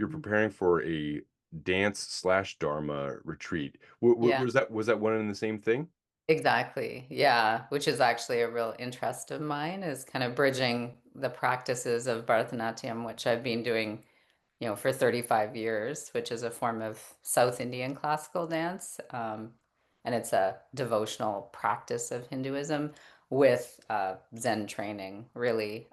you're preparing for a dance slash dharma retreat. Yeah. Was that one and the same thing? Exactly. Yeah, which is actually a real interest of mine is kind of bridging the practices of Bharata Natyam, which I've been doing, for 35 years, which is a form of South Indian classical dance. And it's a devotional practice of Hinduism with Zen training, really.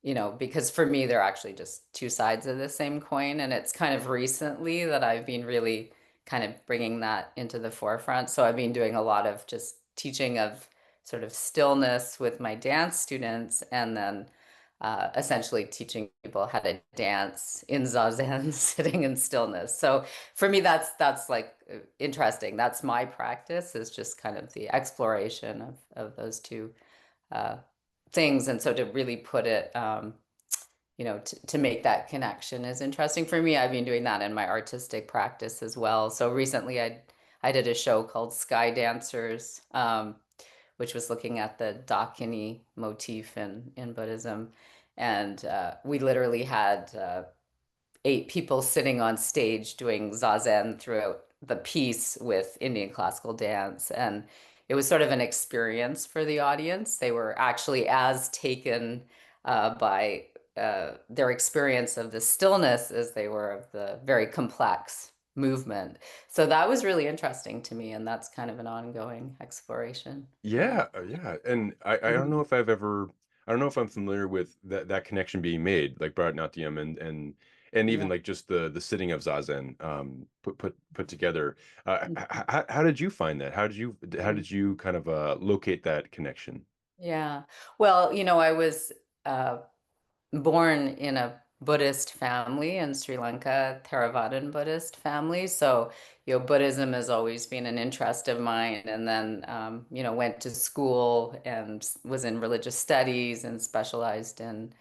Because for me, they're actually just two sides of the same coin. And it's kind of recently that I've been really kind of bringing that into the forefront. So I've been doing a lot of just teaching of sort of stillness with my dance students, and then essentially teaching people how to dance in zazen, sitting in stillness. So for me, that's like interesting. That's my practice, is just kind of the exploration of those two uh, things. And so to really put it, to make that connection is interesting for me. I've been doing that in my artistic practice as well. So recently I did a show called Sky Dancers, which was looking at the Dakini motif in Buddhism. And we literally had 8 people sitting on stage doing zazen throughout the piece with Indian classical dance. And it was sort of an experience for the audience. They were actually as taken by their experience of the stillness as they were of the very complex movement. So that was really interesting to me, and that's kind of an ongoing exploration. Yeah, yeah. And I don't know Mhm. if I don't know if I'm familiar with that connection being made, like Bharatanatyam and even Yeah. like just the sitting of Zazen put together. How did you find that? How Mhm. did you kind of locate that connection? Yeah. Well, I was uh, born in a Buddhist family in Sri Lanka, Theravadin Buddhist family. So, Buddhism has always been an interest of mine. And then, went to school and was in religious studies and specialized in,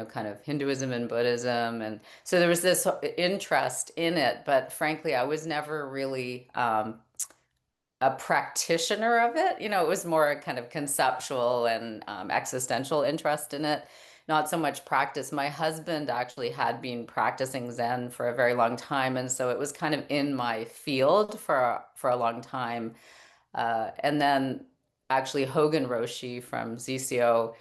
kind of Hinduism and Buddhism. And so there was this interest in it. But frankly, I was never really a practitioner of it. It was more a kind of conceptual and existential interest in it, not so much practice. My husband actually had been practicing Zen for a very long time, and so it was kind of in my field for a long time. And then actually Hogen Roshi from ZCO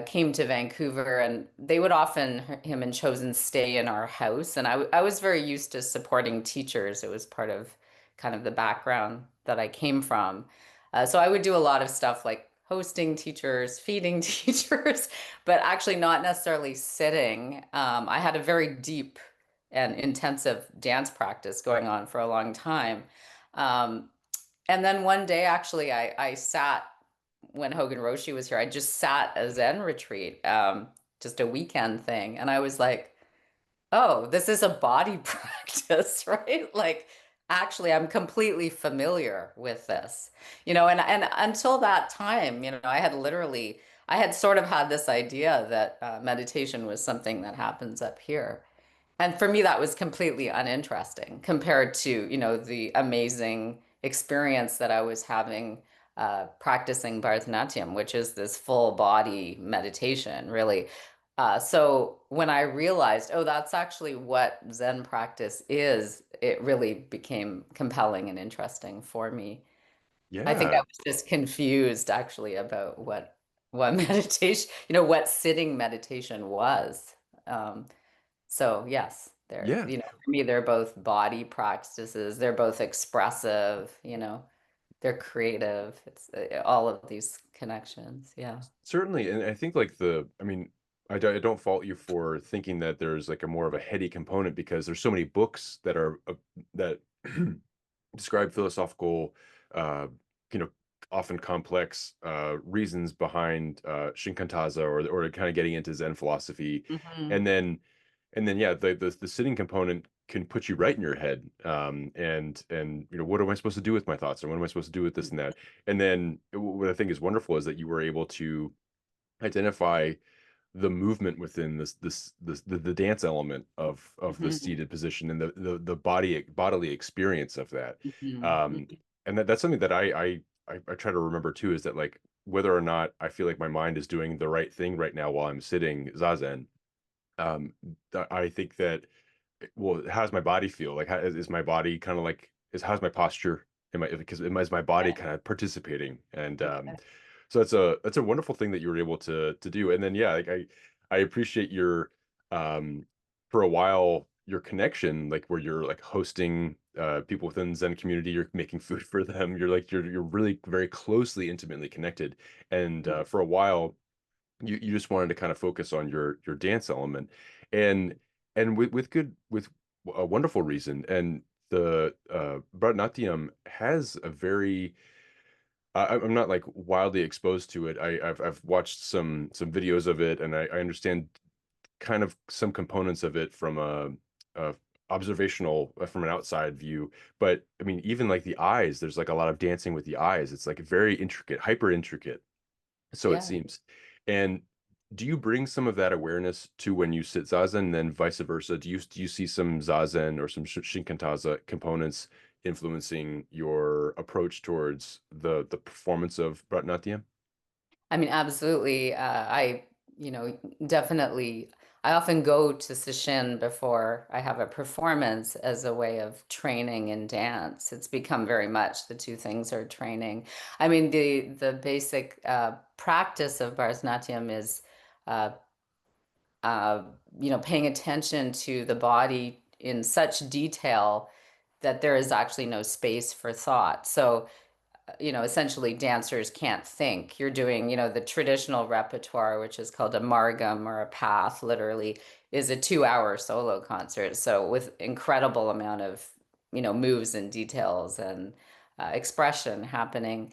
came to Vancouver, and they would often, him and Chosen, stay in our house. And I was very used to supporting teachers. It was part of kind of the background that I came from. So I would do a lot of stuff like hosting teachers, feeding teachers, but actually not necessarily sitting. I had a very deep and intensive dance practice going on for a long time. Um, and then one day, actually, I sat when Hogan Roshi was here. I just sat a Zen retreat, just a weekend thing. And I was like, oh, this is a body practice, right? Like, actually, I'm completely familiar with this, and until that time, I had sort of had this idea that meditation was something that happens up here. And for me, that was completely uninteresting compared to, the amazing experience that I was having practicing Bharatanatyam, which is this full body meditation, really. So when I realized, oh, that's actually what Zen practice is, it really became compelling and interesting for me. I think I Yeah. was just confused actually about what meditation, what sitting meditation was. Um, so yes, Yeah. for me, they're both body practices. They're both expressive, they're creative. It's all of these connections. Yeah. Certainly, and I think like I mean, I don't fault you for thinking that there's like a more of a heady component because there's so many books that are that describe philosophical, uh, you know, often complex reasons behind Shinkantaza or kind of getting into Zen philosophy, Hmm. and then yeah, the sitting component can put you right in your head, and what am I supposed to do with my thoughts, and what am I supposed to do with this and that, and then what I think is wonderful is that you were able to identify the movement within the dance element of the Hmm. seated position and the bodily experience of that. Hmm. Um, and that's something that I try to remember too, is that like whether or not I feel like my mind is doing the right thing right now while I'm sitting zazen, um, I think that well, how does my body feel? Like, how is my body kind of like, is how's my posture? Am I, because is my body Yeah. kind of participating? And Yeah. so that's a wonderful thing that you were able to do. And then yeah, like I appreciate your um for a while your connection, like where you're like hosting people within Zen community, you're making food for them, you're like you're really very closely, intimately connected. And for a while you just wanted to kind of focus on your dance element, and with good with a wonderful reason. And the Bharata Natyam has a very I'm not like wildly exposed to it. I've watched some videos of it, and I understand kind of some components of it from a observational from an outside view. But I mean, even like the eyes, there's like a lot of dancing with the eyes. It's like very intricate, hyper intricate, so it Yeah. seems. And do you bring some of that awareness to when you sit zazen, and then vice versa? Do you see some zazen or some shinkantaza components influencing your approach towards the performance of Bharatanatyam? I mean, absolutely. You know, definitely. I often go to sesshin before I have a performance as a way of training in dance. It's become very much the two things are training. I mean, the basic practice of Bharatanatyam is, uh, uh, paying attention to the body in such detail that there is actually no space for thought. So essentially dancers can't think. You're doing, the traditional repertoire, which is called a margam or a path, literally, is a 2 hour solo concert. So with incredible amount of, moves and details and expression happening,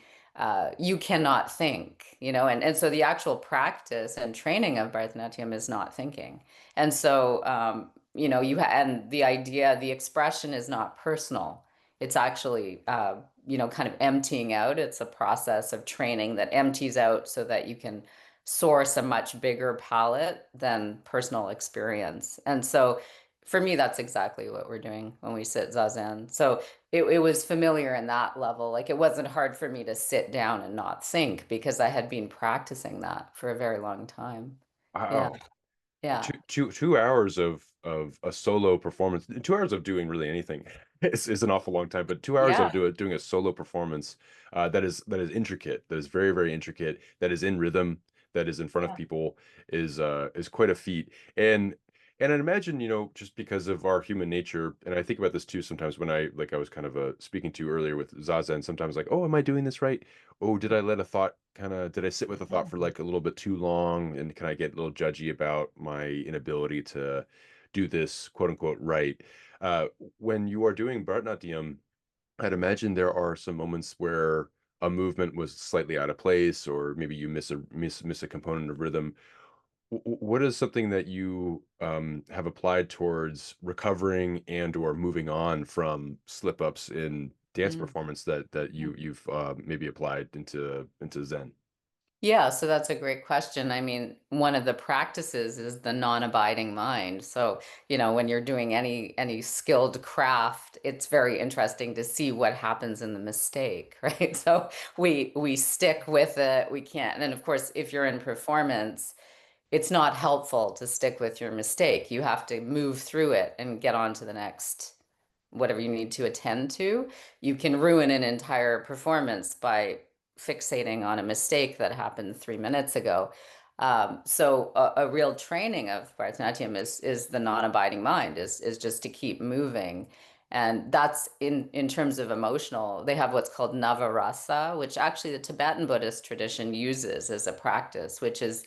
you cannot think, and so the actual practice and training of Bharatanatyam is not thinking. And so, and the idea, the expression is not personal. It's actually, kind of emptying out. It's a process of training that empties out so that you can source a much bigger palette than personal experience. And so for me, that's exactly what we're doing when we sit zazen. So it was familiar in that level. Like it wasn't hard for me to sit down and not think because I had been practicing that for a very long time. Yeah. Wow. Yeah. 2 hours of a solo performance, 2 hours of doing really anything is an awful long time, but 2 hours of Yeah. doing a solo performance that is intricate, that is very, very intricate, that is in rhythm, that is in front of Yeah. people is quite a feat. And I imagine, just because of our human nature, and I think about this too sometimes when I was kind of speaking to you earlier with Zazen, sometimes like, oh, am I doing this right? Oh, did I let a thought did I sit with a thought for like a little bit too long? And can I get a little judgy about my inability to do this quote unquote right? Uh, when you are doing Bharatanatyam, I'd imagine there are some moments where a movement was slightly out of place, or maybe you miss a component of rhythm. What is something that you have applied towards recovering and or moving on from slip ups in dance Mm. performance that you've maybe applied into Zen? Yeah, so that's a great question. I mean, one of the practices is the non-abiding mind. So, when you're doing any skilled craft, it's very interesting to see what happens in the mistake, right? So we stick with it. We can't. And then of course, if you're in performance, it's not helpful to stick with your mistake. You have to move through it and get on to the next whatever you need to attend to. You can ruin an entire performance by fixating on a mistake that happened 3 minutes ago. So a real training of Bharatanatyam is the non-abiding mind, is just to keep moving. And that's in terms of emotional, they have what's called Navarasa, which actually the Tibetan Buddhist tradition uses as a practice, which is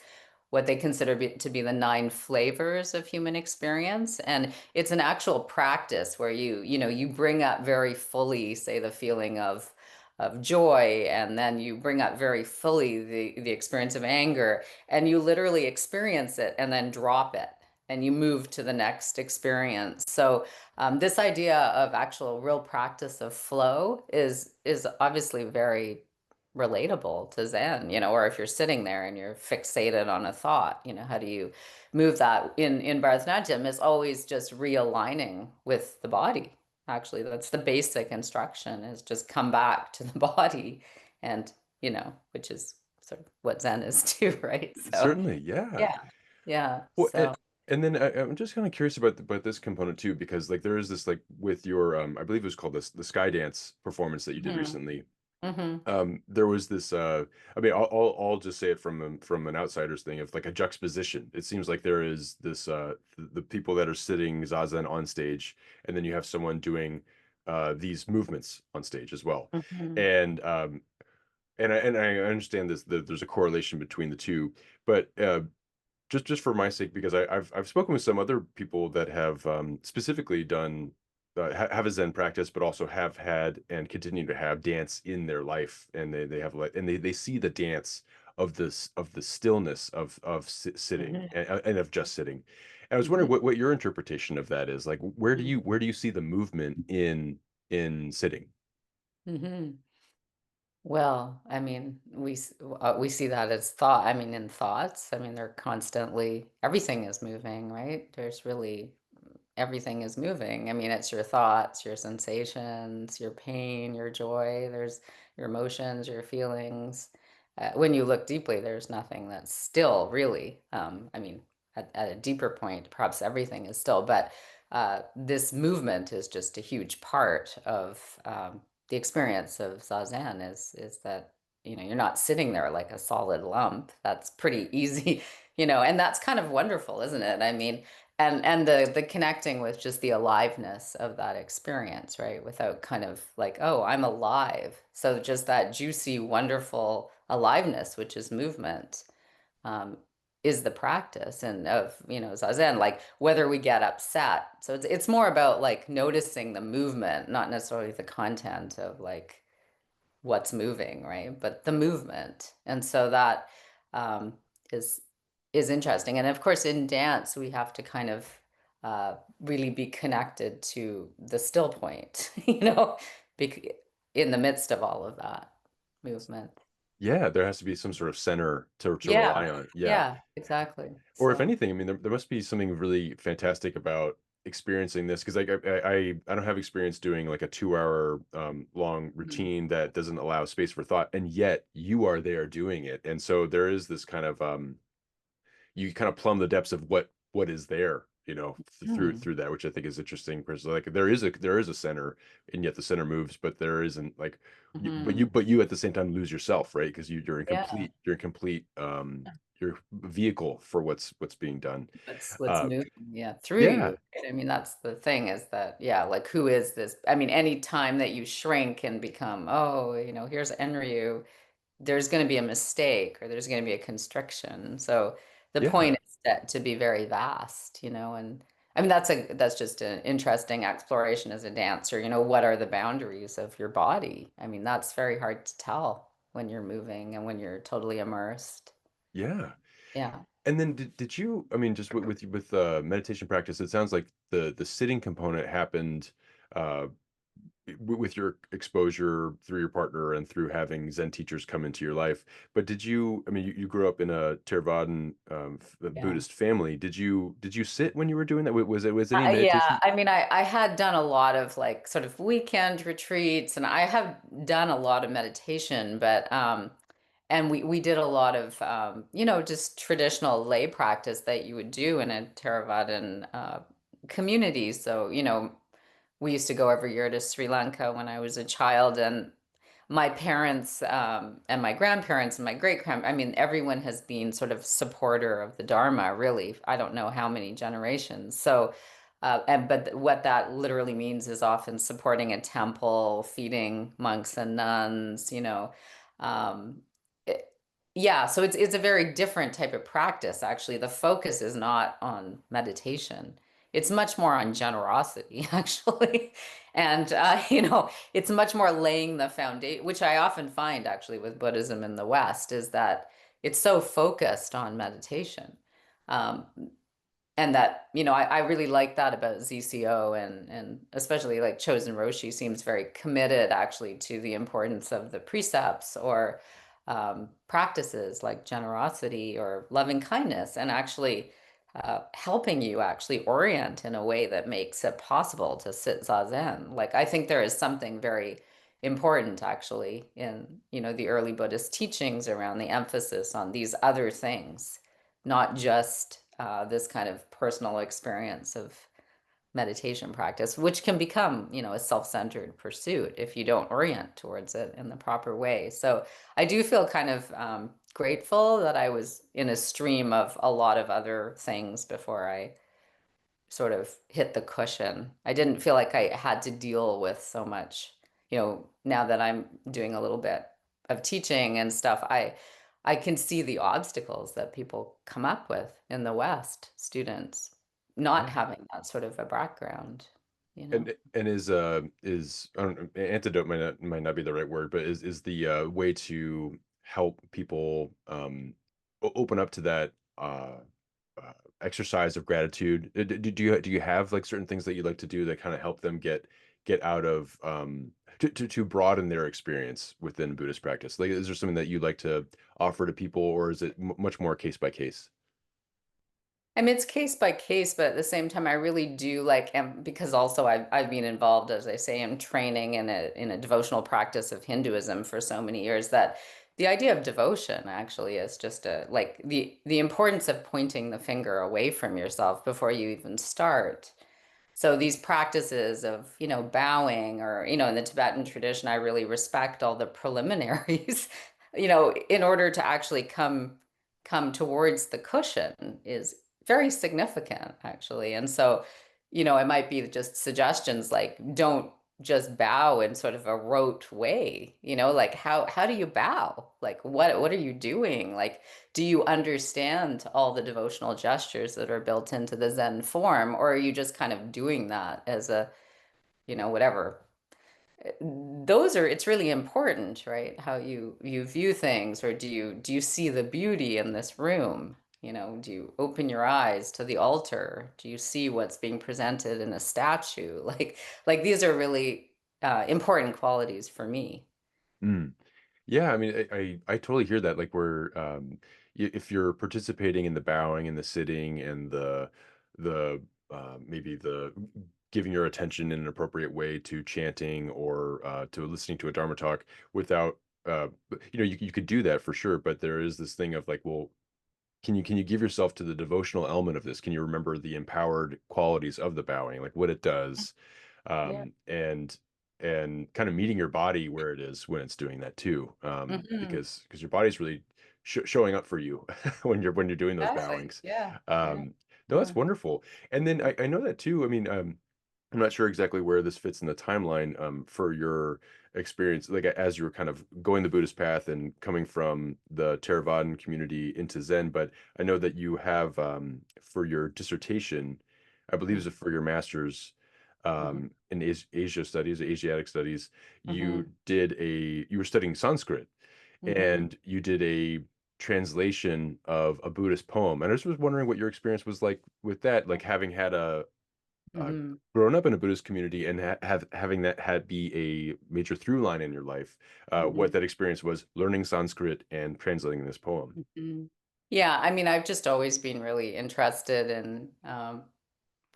what they consider to be the 9 flavors of human experience. And it's an actual practice where you bring up very fully, say, the feeling of joy, and then you bring up very fully the experience of anger, and you literally experience it and then drop it and you move to the next experience. So this idea of actual real practice of flow is obviously very relatable to Zen, or if you're sitting there and you're fixated on a thought, how do you move that? In Bharatanatyam is always just realigning with the body. Actually, that's the basic instruction, is just come back to the body, and which is sort of what Zen is too, right? So Certainly, yeah. yeah, yeah. Well, So. And then I'm just kind of curious about this component too, because like there is this like with your I believe it was called this the Sky Dance performance that you did Hmm. recently. Hmm. There was this I mean I'll just say it from an outsider's thing of like a juxtaposition. It seems like there is this the people that are sitting zazen on stage, and then you have someone doing these movements on stage as well. Hmm. And I understand this that there's a correlation between the two, but just for my sake, because I've spoken with some other people that have specifically done have a Zen practice, but also have had and continue to have dance in their life, and they have like and they see the dance of this of the stillness of sitting Hmm. and of just sitting. And I was Hmm. wondering what your interpretation of that is. Like, where do you see the movement in sitting? Hmm. Well, I mean, we see that as thought. I mean, in thoughts, I mean, they're constantly, everything is moving, right? There's really everything is moving. I mean, it's your thoughts, your sensations, your pain, your joy, there's your emotions, your feelings. When you look deeply, there's nothing that's still really. I mean, at a deeper point, perhaps everything is still, but this movement is just a huge part of the experience of Zazen is that, you're not sitting there like a solid lump. That's pretty easy, and that's kind of wonderful, isn't it? I mean, and the connecting with just the aliveness of that experience, right? Without kind of like, oh, I'm alive. So just that juicy, wonderful aliveness, which is movement, um, is the practice and of, Zazen, like whether we get upset. So it's more about like noticing the movement, not necessarily the content of like what's moving, right? But the movement. And so that um, is is interesting. And of course, in dance, we have to kind of really be connected to the still point, bec in the midst of all of that movement. Yeah, there has to be some sort of center to Yeah, rely on. Yeah. yeah, exactly. Or if So, anything, I mean, there must be something really fantastic about experiencing this because like I don't have experience doing like a 2 hour long mhm. routine that doesn't allow space for thought, and yet you are there doing it. And so there is this kind of you kind of plumb the depths of what is there, Hmm. through that, which I think is interesting because like there is a center, and yet the center moves, but there isn't like Hmm. but you at the same time lose yourself, right? Because Yeah. you're in complete your vehicle for what's being done. What's Uh moving, yeah, through yeah, you, right? I mean, that's the thing is that, yeah, like who is this? I mean, any time that you shrink and become, oh, here's Enryu, there's going to be a mistake or there's going to be a constriction. So the yeah, point is that to be very vast, and I mean that's just an interesting exploration as a dancer. What are the boundaries of your body? I mean, that's very hard to tell when you're moving and when you're totally immersed. yeah. Yeah. And then did you, I mean, just with meditation practice, it sounds like the sitting component happened uh with your exposure through your partner and through having Zen teachers come into your life. But did you, I mean, you grew up in a Theravadin Yeah. Buddhist family. Did you sit when you were doing that? Was any Yeah, meditation? I mean, I had done a lot of like sort of weekend retreats, and I have done a lot of meditation, but and we did a lot of just traditional lay practice that you would do in a Theravadin community. So, we used to go every year to Sri Lanka when I was a child, and my parents and my grandparents and my great grand, I mean, everyone has been sort of supporter of the Dharma, really. I don't know how many generations. So, but what that literally means is often supporting a temple, feeding monks and nuns, Um, it- yeah, so it's a very different type of practice, actually. The focus is not on meditation. It's much more on generosity, actually. And it's much more laying the foundation, which I often find actually with Buddhism in the West, is that it's so focused on meditation. Um, and that, I really like that about ZCO and especially like Chozen Roshi seems very committed actually to the importance of the precepts or practices like generosity or loving kindness and actually helping you actually orient in a way that makes it possible to sit zazen. Like I think there is something very important actually in, the early Buddhist teachings around the emphasis on these other things, not just this kind of personal experience of meditation practice, which can become, a self-centered pursuit if you don't orient towards it in the proper way. So I do feel kind of grateful that I was in a stream of a lot of other things before I sort of hit the cushion. I didn't feel like I had to deal with so much, now that I'm doing a little bit of teaching and stuff, I can see the obstacles that people come up with in the West, students not Yeah. having that sort of a background, you know. And is I don't know, antidote might not be the right word, but is the way to help people open up to that uh, exercise of gratitude. Do you have like certain things that you like to do that kind of help them get out of to broaden their experience within Buddhist practice? Like, is there something that you like to offer to people, or is it much more case by case? I mean, it's case by case, but at the same time, I really do like, because also I've been involved, as I say, in training in a devotional practice of Hinduism for so many years that the idea of devotion actually is just like the importance of pointing the finger away from yourself before you even start. So these practices of, bowing or, in the Tibetan tradition, I really respect all the preliminaries, in order to actually come towards the cushion is very significant, actually. And so, it might be just suggestions like don't just bow in sort of a rote way, like how do you bow? Like what are you doing? Like do you understand all the devotional gestures that are built into the Zen form, or are you just kind of doing that as a, whatever? It's really important, right? How you view things, or do you see the beauty in this room? Do you open your eyes to the altar? Do you see what's being presented in a statue? Like these are really important qualities for me. Mm. Yeah, I mean, I totally hear that. Like, where if you're participating in the bowing and the sitting and the maybe the giving your attention in an appropriate way to chanting or to listening to a Dharma talk without you could do that for sure, but there is this thing of like, well, can you give yourself to the devotional element of this? Can you remember the empowered qualities of the bowing, like what it does, Yeah. and kind of meeting your body where it is when it's doing that too, Hmm. because your body's really showing up for you when you're doing those Exactly. bowings. Yeah. Yeah. No, that's Yeah. wonderful. And then I know that too. I mean, I'm not sure exactly where this fits in the timeline for your experience, like as you were kind of going the Buddhist path and coming from the Theravadin community into Zen. But I know that you have for your dissertation, I believe it's for your master's Mm-hmm. in Asia studies, Asiatic studies, Hmm. you were studying Sanskrit Hmm. and you did a translation of a Buddhist poem. And I just was wondering what your experience was like with that, like having had a uh, Hmm. grown up in a Buddhist community and having that had be a major through line in your life, what Hmm. that experience was learning Sanskrit and translating this poem. Hmm. Yeah, I mean, I've just always been really interested in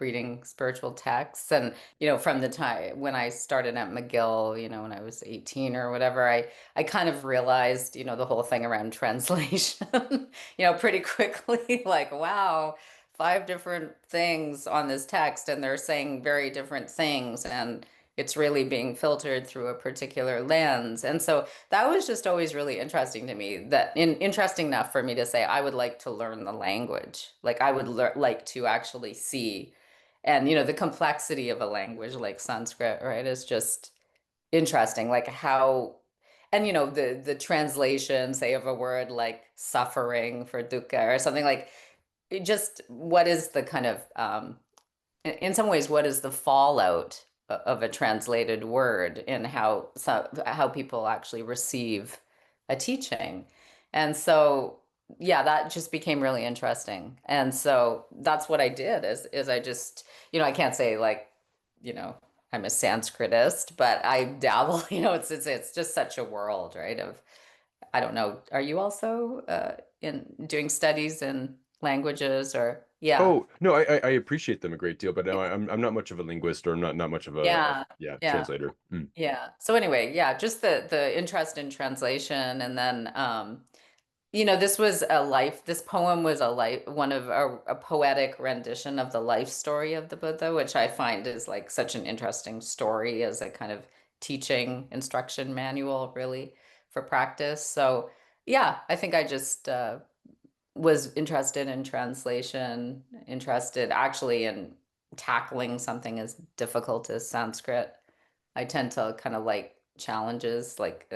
reading spiritual texts. And, from the time when I started at McGill, when I was 18 or whatever, I kind of realized, the whole thing around translation, pretty quickly, like, wow, five different things on this text, and they're saying very different things. And it's really being filtered through a particular lens. And so that was just always really interesting to me, interesting enough for me to say, I would like to learn the language. Like I would like to actually see, and the complexity of a language like Sanskrit, right, is just interesting. Like how, and the translation, say, of a word like suffering for dukkha or something, like it just what is the kind of in some ways, what is the fallout of a translated word in how people actually receive a teaching? And so, yeah, that just became really interesting. And so that's what I did is I just, I can't say like, you know, I'm a Sanskritist, but I dabble, it's just such a world, right? Of I don't know. Are you also in doing studies in languages or yeah. Oh, no, I appreciate them a great deal, but no, I'm not much of a linguist or I'm not much of a Yeah. yeah, Yeah. translator. Mm. Yeah. So anyway, yeah, just the interest in translation, and then This was this poem was one of a poetic rendition of the life story of the Buddha, which I find is like such an interesting story as a kind of teaching instruction manual, really, for practice. So, yeah, I think I just was interested in translation, interested actually in tackling something as difficult as Sanskrit. I tend to kind of like challenges, like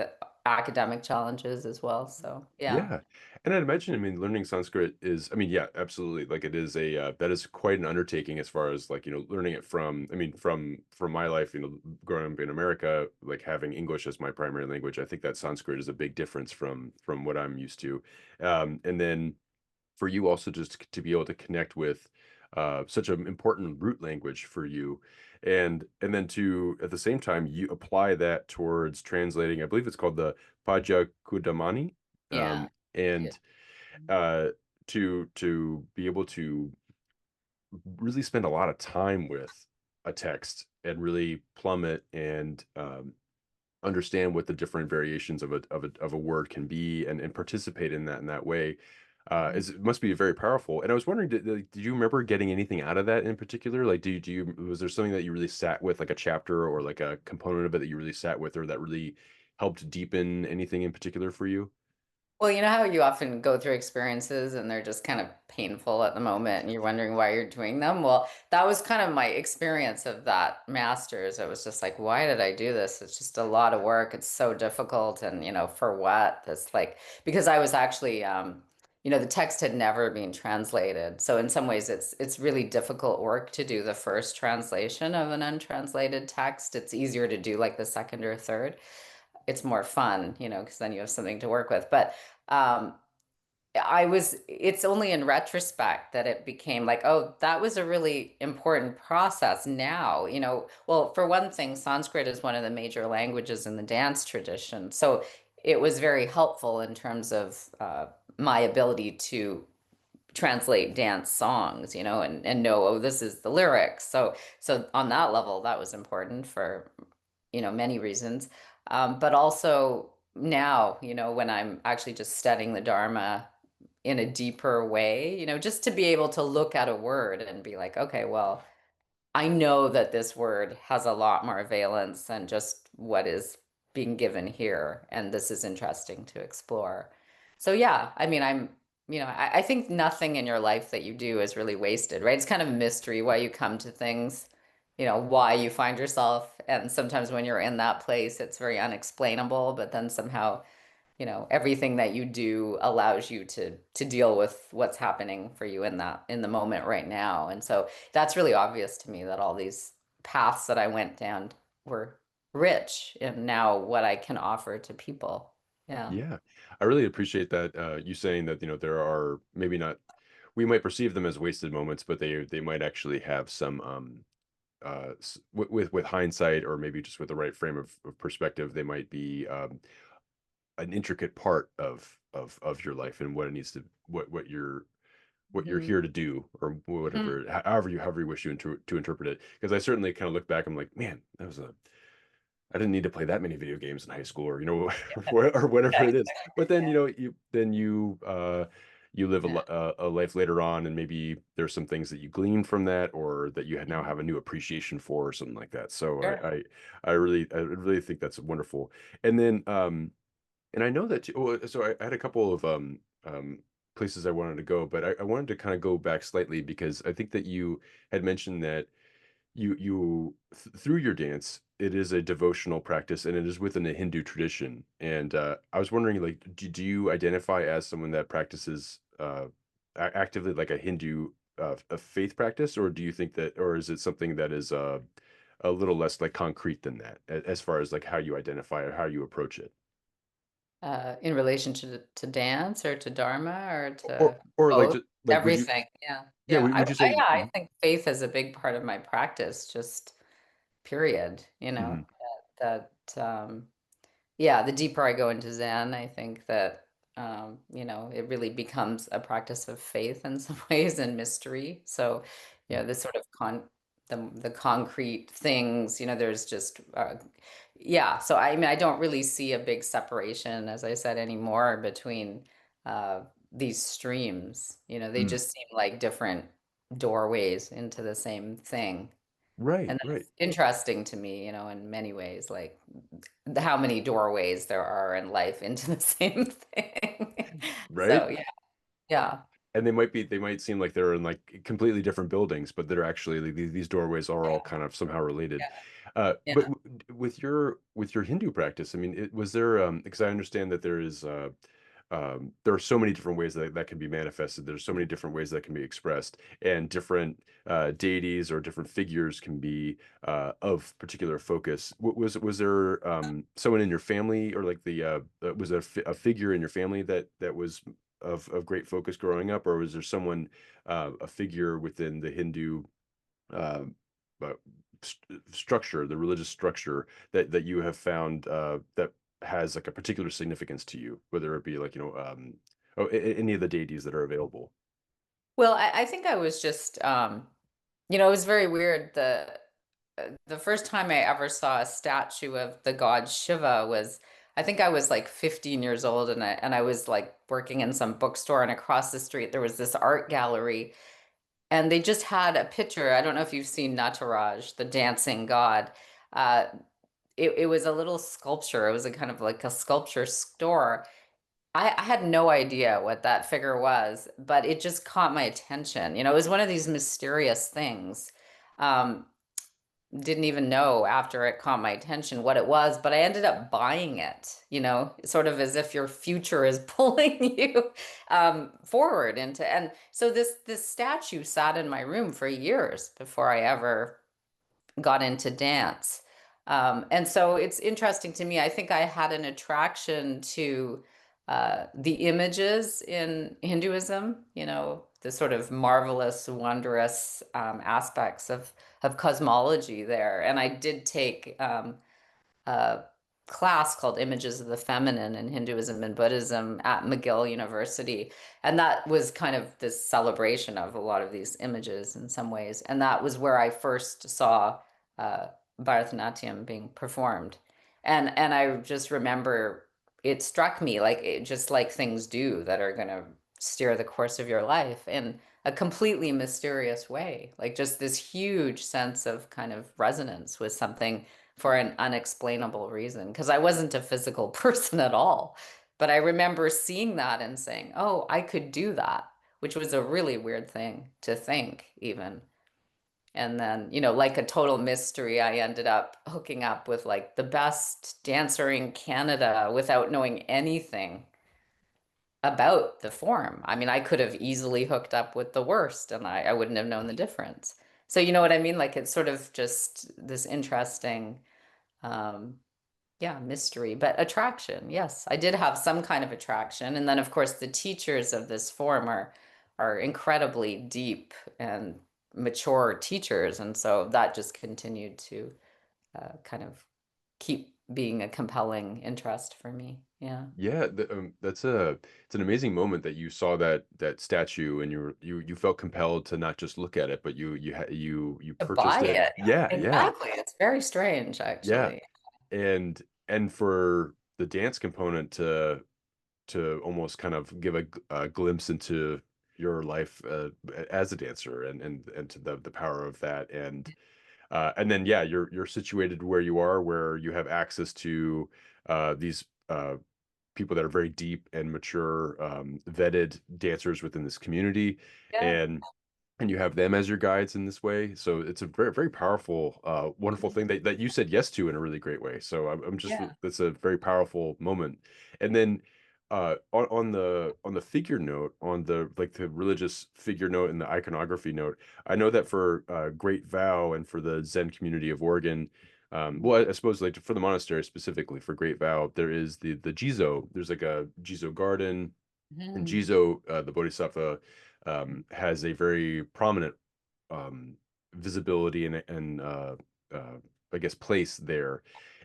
academic challenges as well. So, yeah. Yeah. And I'd imagine, I mean, learning Sanskrit is, I mean, yeah, absolutely. Like it is that is quite an undertaking as far as like, learning it from, I mean, from my life, growing up in America, like having English as my primary language, I think that Sanskrit is a big difference from what I'm used to. And then for you also just to be able to connect with such an important root language for you, and then to at the same time you apply that towards translating. I believe it's called the Padyacudamani, Yeah. Yeah. and uh, to be able to really spend a lot of time with a text and really plumb it and understand what the different variations of a word can be and participate in that way is it must be very powerful. And I was wondering, did you remember getting anything out of that in particular? Like, do you was there something that you really sat with, like a chapter or like a component of it that you really sat with, or that really helped deepen anything in particular for you? Well, you know how you often go through experiences and they're just kind of painful at the moment and you're wondering why you're doing them? Well, that was kind of my experience of that master's. It was just like, why did I do this? It's just a lot of work. It's so difficult. And, for what? It's like, because I was actually, the text had never been translated. So in some ways, it's really difficult work to do the first translation of an untranslated text. It's easier to do like the second or third. It's more fun, because then you have something to work with. But um, it's only in retrospect that it became like, oh, that was a really important process now, Well, for one thing, Sanskrit is one of the major languages in the dance tradition. So it was very helpful in terms of my ability to translate dance songs, and know, oh, this is the lyrics. So on that level, that was important for, many reasons. But also now, when I'm actually just studying the Dharma in a deeper way, just to be able to look at a word and be like, okay, well, I know that this word has a lot more valence than just what is being given here, and this is interesting to explore. So yeah, I mean, I think nothing in your life that you do is really wasted, right? It's kind of a mystery why you come to things, why you find yourself, and sometimes when you're in that place, it's very unexplainable, but then somehow everything that you do allows you to deal with what's happening for you in the moment right now. And so that's really obvious to me that all these paths that I went down were rich in now what I can offer to people. Yeah. Yeah, I really appreciate that you saying that there are maybe not, we might perceive them as wasted moments, but they might actually have some with hindsight, or maybe just with the right frame of perspective, they might be an intricate part of your life and what it needs to what you're Mhm. here to do, or Mhm. whatever, however you wish to interpret it. Because I certainly kind of look back, I'm like, man, that was a I didn't need to play that many video games in high school, or or whatever it is. But then you live Yeah. a life later on, and maybe there's some things that you glean from that, or that you now Mhm. have a new appreciation for, or something like that. So Sure. I really think that's wonderful. And then and I know that so I had a couple of places I wanted to go, but I wanted to kind of go back slightly, because I think that you had mentioned that through your dance, it is a devotional practice, and it is within a Hindu tradition. And I was wondering, like, do you identify as someone that practices actively, like a Hindu a faith practice, or do you think that, or is it something that is a little less like concrete than that, as far as like how you identify or how you approach it? In relation to dance or to Dharma or to Or like, both, just like, would you, everything. Yeah. yeah, Yeah. would you say? Yeah, I think faith is a big part of my practice, just period, Mhm. that yeah, the deeper I go into Zen, I think that it really becomes a practice of faith in some ways and mystery. So, this sort of the concrete things, there's just yeah. So I mean, I don't really see a big separation, as I said, anymore between uh, these streams. They Mm. just seem like different doorways into the same thing. Right, And right, that's interesting to me, in many ways, like how many doorways there are in life into the same thing. right. So, yeah, yeah, And they might seem like they're in like completely different buildings, but they're actually like, these doorways are all kind of somehow related. yeah, But with your Hindu practice, I mean, was there because I understand that there are so many different ways that can be manifested. There's so many different ways that can be expressed, and different deities or different figures can be of particular focus. Was there someone in your family, or like was there a figure in your family that was of great focus growing up, or was there someone, a figure within the Hindu uh, uh, structure, the religious structure that you have found that has like a particular significance to you, whether it be like any of the deities that are available? Well, I think I was just, it was very weird. The first time I ever saw a statue of the god Shiva was, I think I was like 15 years old, and I was like working in some bookstore, and across the street there was this art gallery, and they just had a picture. I don't know if you've seen Nataraj, the dancing god. Uh, it was a little sculpture. It was a kind of like a sculpture store. I had no idea what that figure was, but it just caught my attention. It was one of these mysterious things. Um, didn't even know after it caught my attention what it was, but I ended up buying it, sort of as if your future is pulling you forward into. And so this statue sat in my room for years before I ever got into dance. And so it's interesting to me. I think I had an attraction to the images in Hinduism, the sort of marvelous, wondrous aspects of cosmology there. And I did take a class called Images of the Feminine in Hinduism and Buddhism at McGill University. And that was kind of this celebration of a lot of these images in some ways. And that was where I first saw uh, Bharata Natyam being performed. And I just remember it struck me like just like things do that are going to steer the course of your life in a completely mysterious way. Like just this huge sense of kind of resonance with something for an unexplainable reason because I wasn't a physical person at all. But I remember seeing that and saying, oh, I could do that, which was a really weird thing to think, even. And then, like a total mystery, I ended up hooking up with like the best dancer in Canada without knowing anything about the form. I mean, I could have easily hooked up with the worst and I wouldn't have known the difference. So, you know what I mean? Like it's sort of just this interesting um, yeah, mystery, but attraction. Yes, I did have some kind of attraction. And then, of course, the teachers of this form are incredibly deep and mature teachers. And so that just continued to kind of keep being a compelling interest for me. Yeah. Yeah, it's an amazing moment that you saw that statue, and you felt compelled to not just look at it, but you To purchased buy it. it. Yeah, yeah, Exactly. It's very strange, yeah. actually. And for the dance component to almost kind of give a glimpse into your life as a dancer, and to the power of that, and then yeah, you're situated where you are, where you have access to these people that are very deep and mature, vetted dancers within this community, Yeah. and you have them as your guides in this way. So it's a very, very powerful, wonderful thing that you said yes to in a really great way. So I'm just Yeah. that's a very powerful moment. And then on the figure note, on the like the religious figure note and the iconography note, I know that for Great Vow and for the Zen community of Oregon, well, I suppose like for the monastery specifically for Great Vow, there is the Jizo. There's like a Jizo garden, and Mhm. Jizo, the Bodhisattva, has a very prominent um, visibility and uh, I guess place there.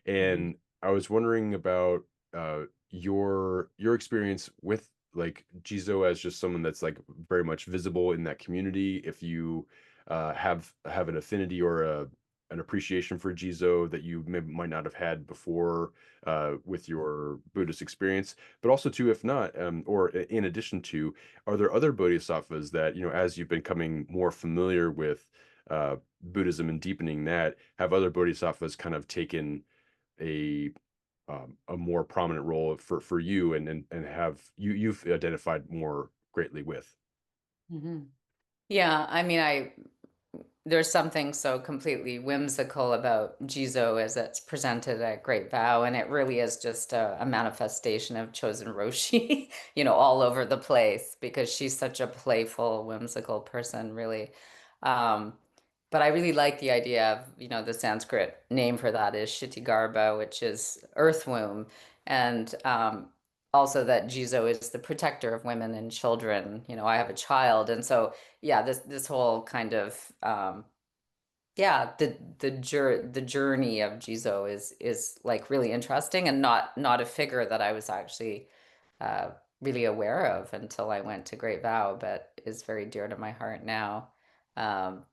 Mhm. And I was wondering about your experience with like Jizo as just someone that's like very much visible in that community. If you have an affinity or an appreciation for Jizo that you might not have had before with your Buddhist experience, but also too, if not, or in addition to, are there other bodhisattvas that, as you've been becoming more familiar with Buddhism and deepening that, have other bodhisattvas kind of taken a a more prominent role for you, and have you've identified more greatly with? Mhm. Yeah, I mean, there's something so completely whimsical about Jizo as it's presented at Great Vow, and it really is just a manifestation of Chozen Roshi, all over the place because she's such a playful, whimsical person, really. Um, but I really like the idea of, the Sanskrit name for that is Kshitigarbha, which is earth womb, and also that Jizo is the protector of women and children. I have a child, and so yeah, this whole kind of yeah, the journey of Jizo is like really interesting and not a figure that I was actually uh, really aware of until I went to Great Vow, but is very dear to my heart now. Um,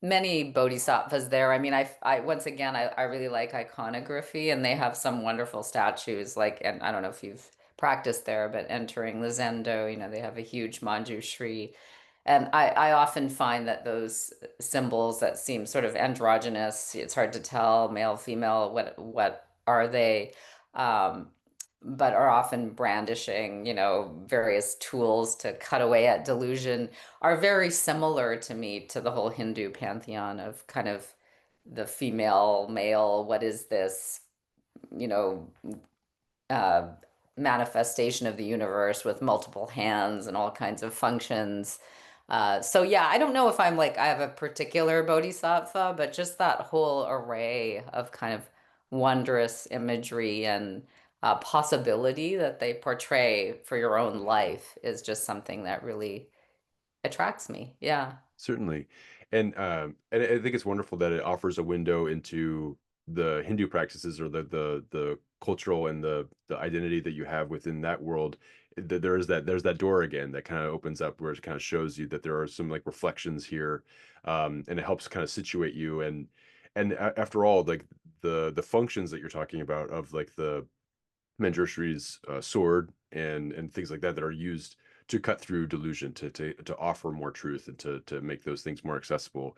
Many bodhisattvas there. I mean, I once again, I really like iconography, and they have some wonderful statues. Like, and I don't know if you've practiced there, but entering the Zendo, they have a huge Manjushri, and I often find that those symbols that seem sort of androgynous, it's hard to tell male, female, what are they, um, but are often brandishing, various tools to cut away at delusion, are very similar to me to the whole Hindu pantheon of kind of the female, male, what is this, you know, uh, manifestation of the universe with multiple hands and all kinds of functions. So yeah, I don't know if I'm like I have a particular bodhisattva, but just that whole array of kind of wondrous imagery and possibility that they portray for your own life is just something that really attracts me. Yeah. Certainly. And I think it's wonderful that it offers a window into the Hindu practices, or the cultural and the identity that you have within that world. There's that door again that kind of opens up, where it kind of shows you that there are some like reflections here, and it helps kind of situate you. And after all, like the functions that you're talking about of like the Manjushri's sword and things like that that are used to cut through delusion, to offer more truth, and to make those things more accessible.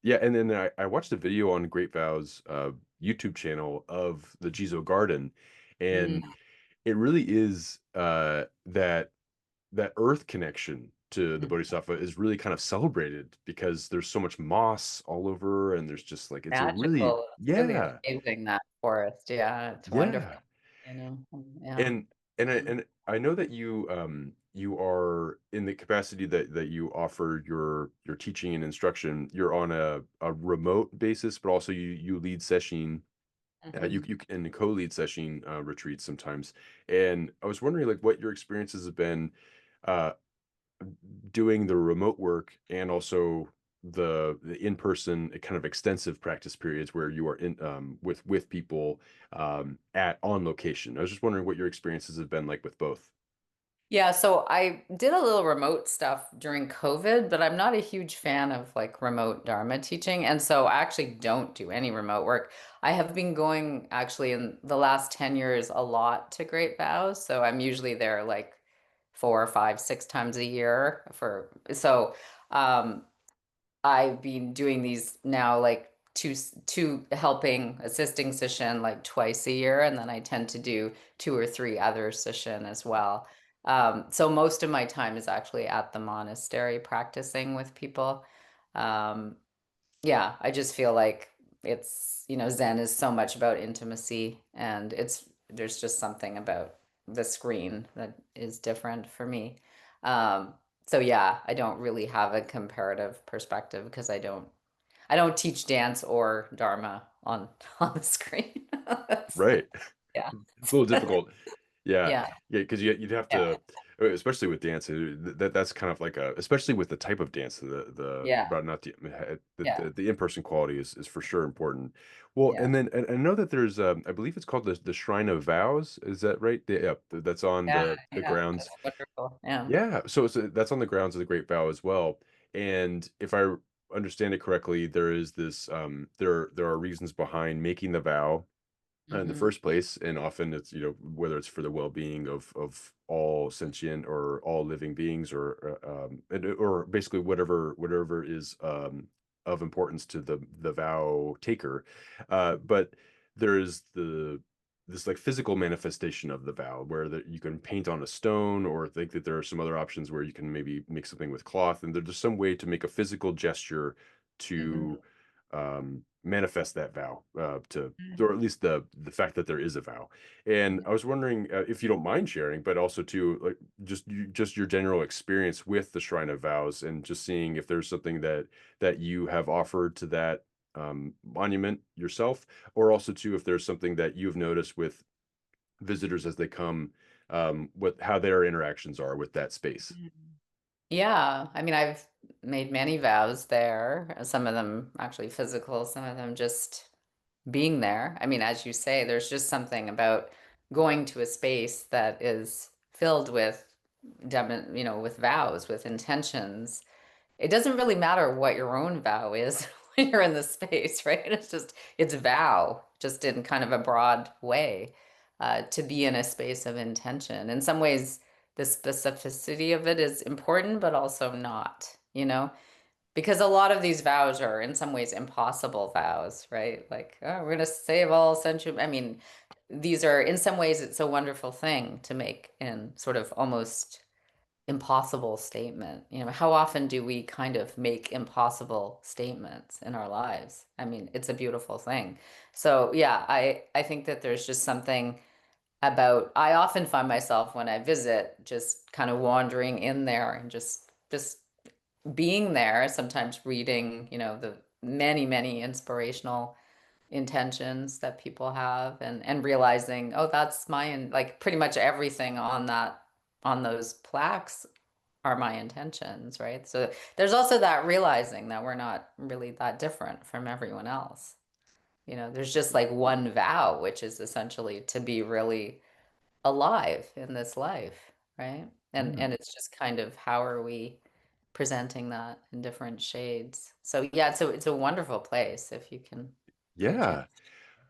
Yeah, and then I watched a video on Great Vow's YouTube channel of the Jizo Garden, and Mm. it really is that earth connection to the Mm. Bodhisattva is really kind of celebrated, because there's so much moss all over, and there's just like it's a really, Magical. Really yeah, amazing, that forest. Yeah, it's wonderful. yeah. Yeah. And and I know that you are in the capacity that you offer your teaching and instruction. You're on a remote basis, but also you lead session. Mhm. You can co-lead session retreats sometimes. And I was wondering like what your experiences have been uh, doing the remote work, and also the in-person kind of extensive practice periods where you are in with people at on location. I was just wondering what your experiences have been like with both. Yeah, so I did a little remote stuff during COVID, but I'm not a huge fan of like remote Dharma teaching. And so I actually don't do any remote work. I have been going actually in the last 10 years a lot to Great Vows. So I'm usually there like 4 or 5, 6 times a year um I've been doing these now like two helping assisting session like twice a year, and then I tend to do 2 or 3 other session as well. So most of my time is actually at the monastery practicing with people. Um, yeah, I just feel like Zen is so much about intimacy, and there's just something about the screen that is different for me. Um, so yeah, I don't really have a comparative perspective because I don't teach dance or Dharma on on the screen. So, Right. yeah. It's a little difficult. Yeah. Yeah. Yeah, because you'd have Yeah. to, especially with dance, that's kind of like especially with the type of dance, the Yeah. Bharata Natyam, Yeah. the in-person quality is for sure important. Well, Yeah. and then and I know that there's I believe it's called the Shrine of Vows. Is that right? Yeah, that's on Yeah. the Yeah. grounds. That's wonderful. Yeah. Yeah, so that's on the grounds of the Great Vow as well. And if I understand it correctly, there is this there are reasons behind making the vow in the Hmm. first place, and often it's, you know, whether it's for the well-being of all sentient or all living beings, or basically whatever is of importance to the vow taker. But there is this like physical manifestation of the vow where that you can paint on a stone, or think that there are some other options where you can maybe make something with cloth, and there's some way to make a physical gesture Hmm. to manifest that vow, to or at least the fact that there is a vow. And I was wondering, if you don't mind sharing, but also too, like, just your general experience with the Shrine of Vows, and just seeing if there's something that you have offered to that monument yourself, or also too if there's something that you've noticed with visitors as they come, with how their interactions are with that space. Yeah, I mean, I've made many vows there. Some of them actually physical, some of them just being there. I mean, as you say, there's just something about going to a space that is filled with, with vows, with intentions. It doesn't really matter what your own vow is when you're in the space, right? It's vow, just in kind of a broad way, to be in a space of intention. In some ways, the specificity of it is important, but also not, because a lot of these vows are in some ways impossible vows, right? Like, oh, we're going to save all sentient. I mean, these are, in some ways, it's a wonderful thing to make in sort of almost impossible statement. How often do we kind of make impossible statements in our lives? I mean, it's a beautiful thing. So, yeah, I think that there's just something about, I often find myself when I visit just kind of wandering in there and just being there, sometimes reading, the many, many inspirational intentions that people have, and realizing, oh, that's my, and like pretty much everything on those plaques are my intentions, right? So there's also that realizing that we're not really that different from everyone else. There's just like one vow, which is essentially to be really alive in this life, right? And Yeah. and it's just kind of how are we presenting that in different shades. So yeah, it's a wonderful place if you can get a chance. Yeah.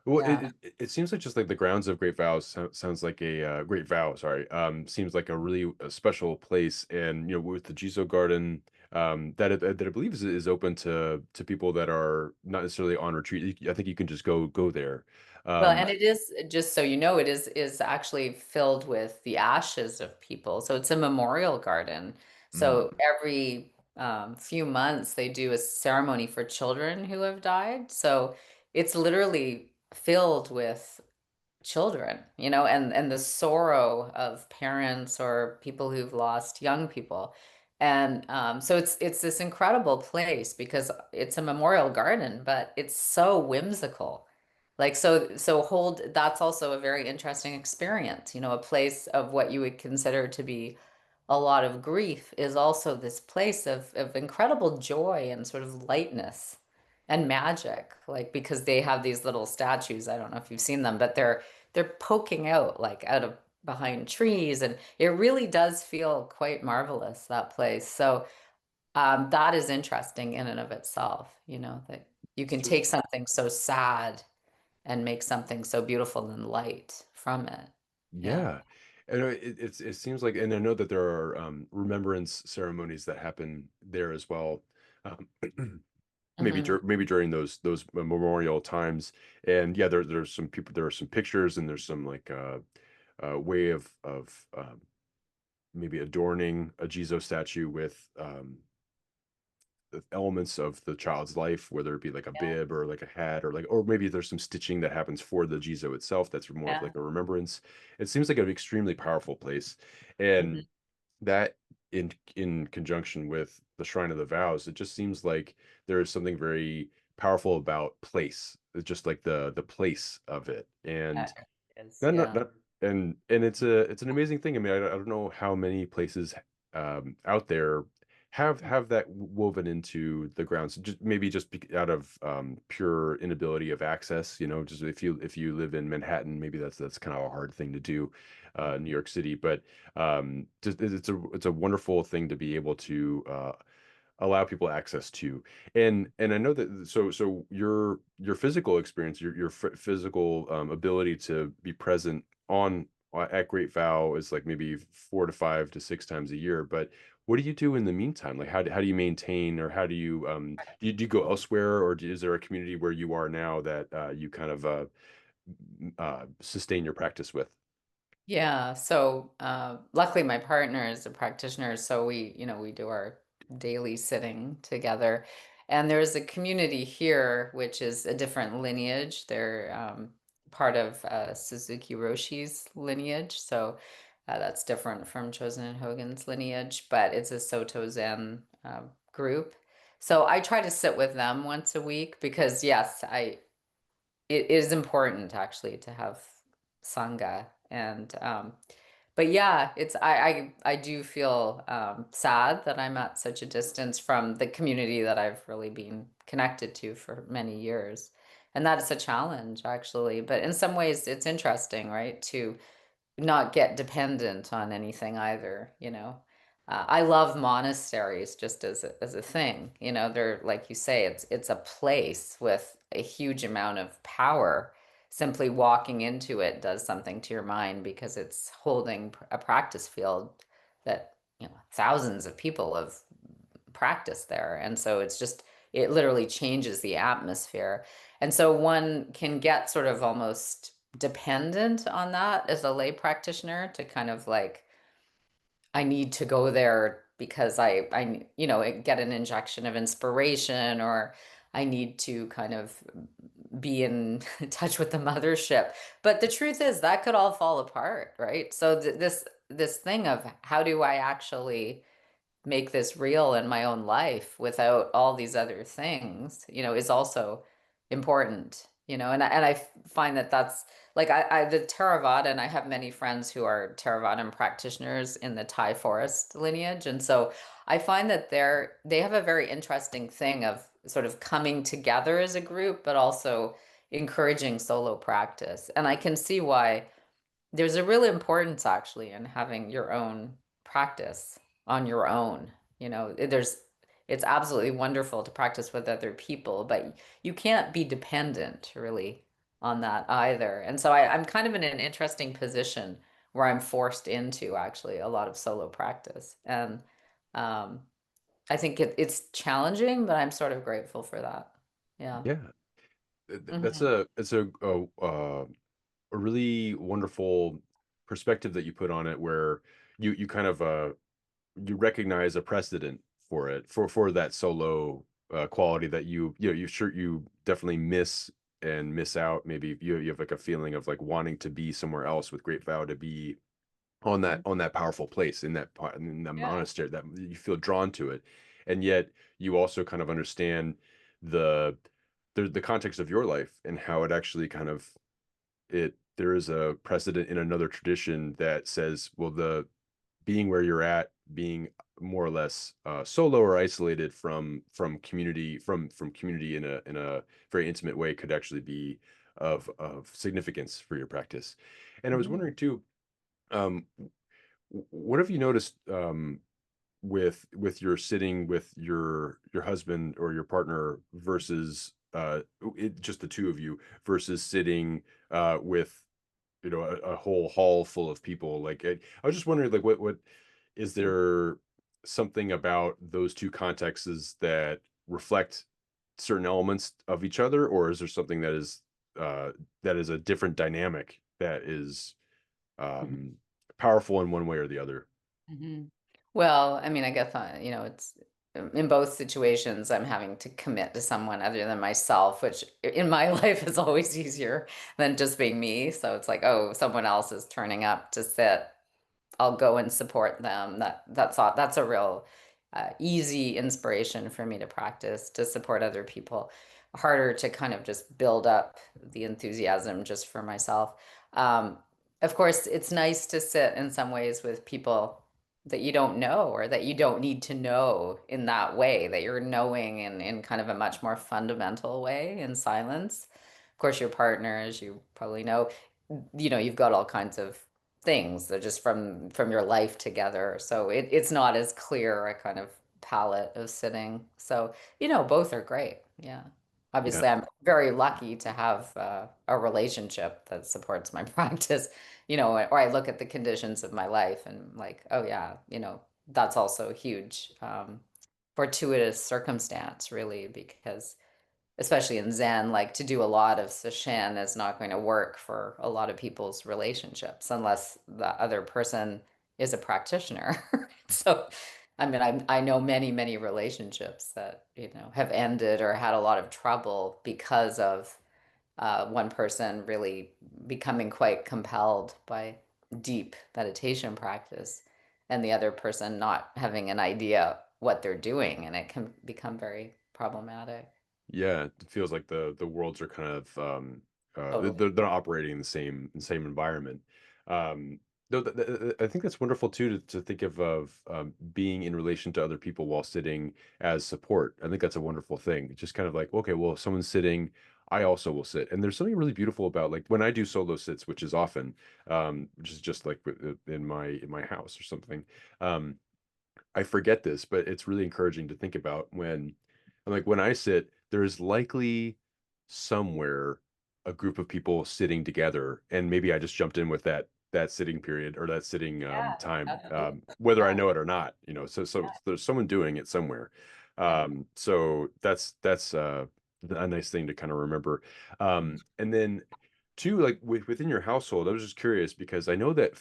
Well, Yeah. it seems like just like the grounds of Great Vows sounds like a Great Vow, sorry. Seems like a really special place, and, you know, with the Jizo Garden, that I believe is open to people that are not necessarily on retreat. I think you can just go there. Well, Um, and it is, just so you know, it is actually filled with the ashes of people. So it's a memorial garden. mm, So every few months they do a ceremony for children who have died. So it's literally filled with children, and the sorrow of parents or people who've lost young people. And so it's this incredible place because it's a memorial garden, but it's so whimsical. Like, so hold, that's also a very interesting experience. A place of what you would consider to be a lot of grief is also this place of incredible joy and sort of lightness and magic. Like, because they have these little statues, I don't know if you've seen them, but they're poking out, like, out of behind trees, and it really does feel quite marvelous, that place. So that is interesting in and of itself, that you can so take something so sad and make something so beautiful and light from it. Yeah. yeah, and it seems like, and I know that there are remembrance ceremonies that happen there as well. Um, Hmm. maybe during those memorial times. And yeah, there's some people, there are some pictures, and there's some like way of maybe adorning a Jizo statue with the elements of the child's life, whether it be like a Yeah. bib or like a hat, or like, or maybe there's some stitching that happens for the Jizo itself that's more of Yeah. like a remembrance. It seems like an extremely powerful place. And Hmm. that, in conjunction with the Shrine of the Vows, it just seems like there is something very powerful about place. It's just like the place of it. And Yes. not, Yeah. not and it's an amazing thing. I mean, I don't know how many places out there have that woven into the grounds. Just maybe just out of pure inability of access. You know, just if you live in Manhattan, maybe that's kind of a hard thing to do, New York City. But just it's a wonderful thing to be able to allow people access to. And I know that, so your physical experience, your physical ability to be present on at Great Vow is like maybe 4 to 5 to 6 times a year. But what do you do in the meantime? Like how do you maintain, or how do you do you go elsewhere, or is there a community where you are now that you kind of sustain your practice with? Yeah, so luckily my partner is a practitioner, so we do our daily sitting together. And there's a community here which is a different lineage. They're part of Suzuki Roshi's lineage, so that's different from Chozen and Hogen's lineage, but it's a Soto Zen group. So I try to sit with them once a week because yes, it is important actually to have sangha. And but yeah, it's I do feel sad that I'm at such a distance from the community that I've really been connected to for many years. And that is a challenge actually, but in some ways it's interesting, right, to not get dependent on anything either, you know. I love monasteries just as a thing, you know. They're like you say, it's a place with a huge amount of power. Simply walking into it does something to your mind because it's holding a practice field that, you know, thousands of people have practiced there. And so it literally changes the atmosphere. And so one can get sort of almost dependent on that as a lay practitioner to kind of like, I need to go there because get an injection of inspiration, or I need to kind of be in touch with the mothership. But the truth is that could all fall apart, right? So this thing of how do I actually make this real in my own life without all these other things, you know, is also important, you know. And I find that that's like the Theravada, I have many friends who are Theravada practitioners in the Thai forest lineage. And so I find that they have a very interesting thing of sort of coming together as a group, but also encouraging solo practice. And I can see why there's a real importance actually in having your own practice on your own. You know, it's absolutely wonderful to practice with other people, but you can't be dependent really on that either. And so I'm kind of in an interesting position where I'm forced into actually a lot of solo practice. And um, I think it's challenging, but I'm sort of grateful for that. Yeah. Yeah, that's Hmm. a really wonderful perspective that you put on it, where you kind of you recognize a precedent for it, for that solo quality that you definitely miss out. Maybe you have like a feeling of like wanting to be somewhere else with Great Vow, to be on that powerful place in that in the Yeah. monastery, that you feel drawn to it. And yet you also kind of understand the the context of your life, and how it actually kind of, there is a precedent in another tradition that says, well, the being where you're at, being more or less solo or isolated from community in a very intimate way, could actually be of significance for your practice. And I was Hmm. wondering too, um, what have you noticed with your sitting with your husband or your partner versus just the two of you, versus sitting with, a whole hall full of people? Like I was just wondering, like what is there something about those two contexts that reflect certain elements of each other, or is there something that is a different dynamic that is um powerful in one way or the other? Hmm. Well, I mean, I guess it's in both situations, I'm having to commit to someone other than myself, which in my life is always easier than just being me. So it's like, oh, someone else is turning up to sit. I'll go and support them. That's a real easy inspiration for me to practice to support other people. Harder to kind of just build up the enthusiasm just for myself. Um, of course, it's nice to sit in some ways with people that you don't know or that you don't need to know in that way, that you're knowing in kind of a much more fundamental way in silence. Of course, your partner, as you probably know, you've got all kinds of things that just from your life together. So it's not as clear a kind of palette of sitting. So, both are great. Yeah. Yeah. Obviously, I'm very lucky to have a relationship that supports my practice, or I look at the conditions of my life and like, oh yeah, that's also a huge fortuitous circumstance, really, because especially in Zen, like to do a lot of sesshin is not going to work for a lot of people's relationships unless the other person is a practitioner. So, I mean, I know many, many relationships that, have ended or had a lot of trouble because of one person really becoming quite compelled by deep meditation practice and the other person not having an idea what they're doing, and it can become very problematic. Yeah, it feels like the worlds are kind of Totally. they're not operating in the same environment. Um, no, I think that's wonderful too to think of being in relation to other people while sitting as support. I think that's a wonderful thing. It's just kind of like, okay, well, if someone's sitting, I also will sit. And there's something really beautiful about like when I do solo sits, which is often, which is just like in my house or something. Um, I forget this, but it's really encouraging to think about when, like, when I sit, there's likely somewhere a group of people sitting together, and maybe I just jumped in with that sitting period or that sitting Yeah, time, absolutely. whether I Yeah. know it or not, so Yeah. there's someone doing it somewhere. Yeah. So that's a nice thing to kind of remember. And then two, like within your household, I was just curious because I know that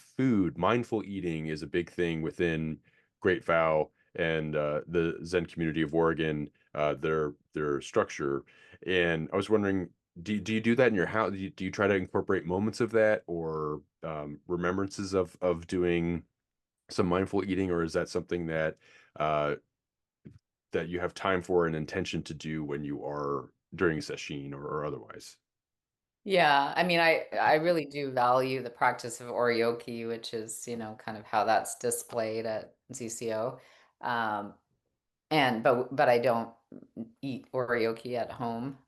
mindful eating is a big thing within Great Vow and the Zen community of Oregon, their structure. And I was wondering, do you do that in your house? Do you try to incorporate moments of that or remembrances of doing some mindful eating, or is that something uh, that you have time for and intention to do when you are during sesshin or otherwise? Yeah, I mean, I really do value the practice of oryoki, which is, kind of how that's displayed at ZCO. Um, and but I don't eat oryoki at home.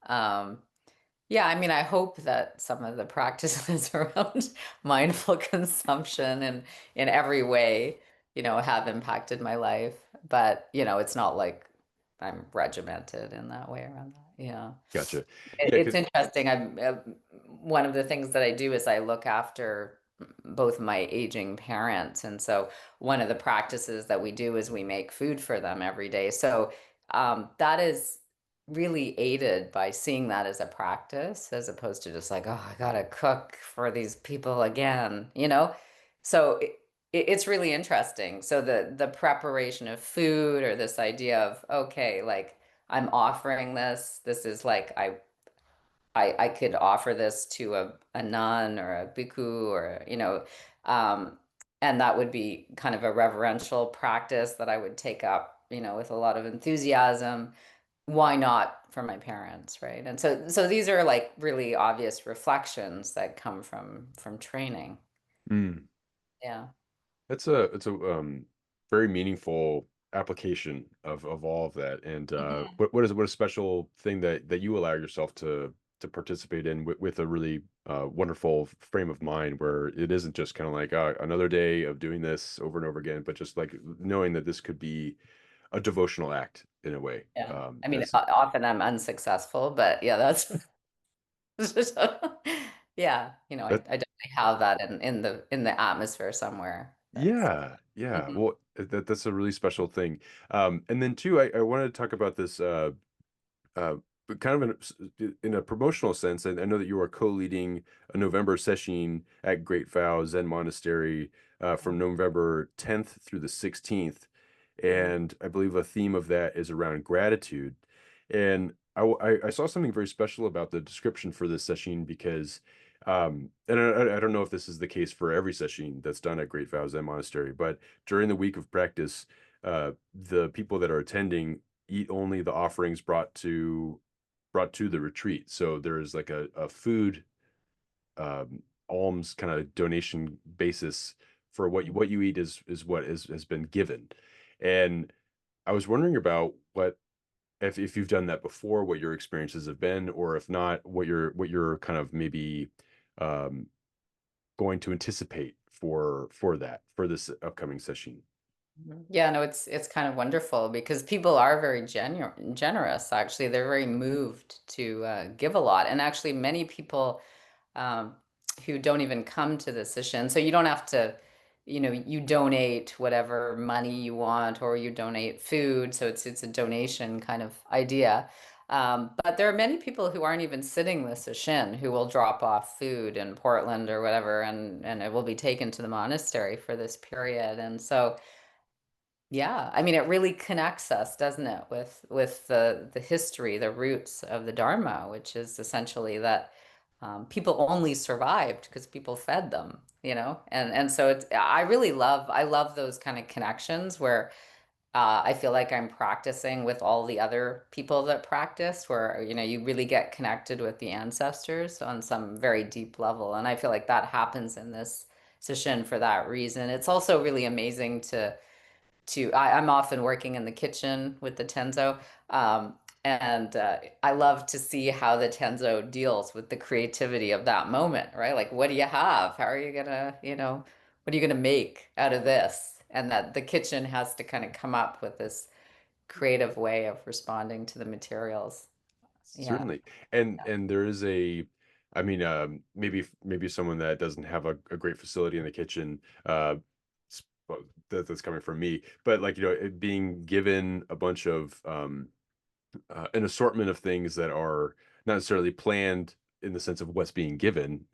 Yeah, I mean, I hope that some of the practices around mindful consumption and in every way, have impacted my life. But, it's not like I'm regimented in that way around that. Yeah. Gotcha. Yeah, It's 'cause interesting. One of the things that I do is I look after both my aging parents. And so one of the practices that we do is we make food for them every day. So that is really aided by seeing that as a practice as opposed to just like, oh, I gotta cook for these people again. So it's really interesting. So the preparation of food or this idea of, okay, like I'm offering this. This is like I could offer this to a nun or a bhikkhu or um, and that would be kind of a reverential practice that I would take up, with a lot of enthusiasm. Why not for my parents, right? And so these are like really obvious reflections that come from training. mm, Yeah. it's a very meaningful application of all of that. And Mhm. what a special thing that you allow yourself to participate in with a really wonderful frame of mind where it isn't just kind of like another day of doing this over and over again, but just like knowing that this could be a devotional act in a way. Yeah. I mean, As often I'm unsuccessful, but yeah, that's yeah, that I definitely have that in the atmosphere somewhere. That's yeah. Mhm. Well, that's a really special thing. And then two, I wanted to talk about this but kind of in a promotional sense. I know that you are co-leading a November session at Great Vow Zen Monastery from November 10th through the 16th. Mhm. And I believe a theme of that is around gratitude. And I saw something very special about the description for this session because, and I don't know if this is the case for every session that's done at Great Vow Zen Monastery, but during the week of practice, the people that are attending eat only the offerings brought to the retreat. So there's like a food alms kind of donation basis for what you eat is what has been given. And I was wondering about what if you've done that before, what your experiences have been, or if not, what you're kind of maybe um, going to anticipate for this upcoming session. Yeah, no, it's kind of wonderful because people are very generous. Actually, they're very moved to give a lot, and actually, many people um, who don't even come to the session. So you don't have to, you donate whatever money you want, or you donate food. So it's a donation kind of idea. But there are many people who aren't even sitting the session who will drop off food in Portland or whatever, and it will be taken to the monastery for this period. And so. Yeah, I mean, it really connects us, doesn't it, with the history, the roots of the Dharma, which is essentially that people only survived because people fed them, and so I love those kind of connections where I feel like I'm practicing with all the other people that practice, where you really get connected with the ancestors on some very deep level, and I feel like that happens in this session for that reason. It's also really amazing I'm often working in the kitchen with the Tenzo. And I love to see how the Tenzo deals with the creativity of that moment, right? Like, what do you have? How are you gonna, what are you gonna make out of this? And that the kitchen has to kind of come up with this creative way of responding to the materials. Yeah. Certainly. And there is I mean, maybe someone that doesn't have a great facility in the kitchen, well, that's coming from me, but like, it being given a bunch of an assortment of things that are not necessarily planned in the sense of what's being given,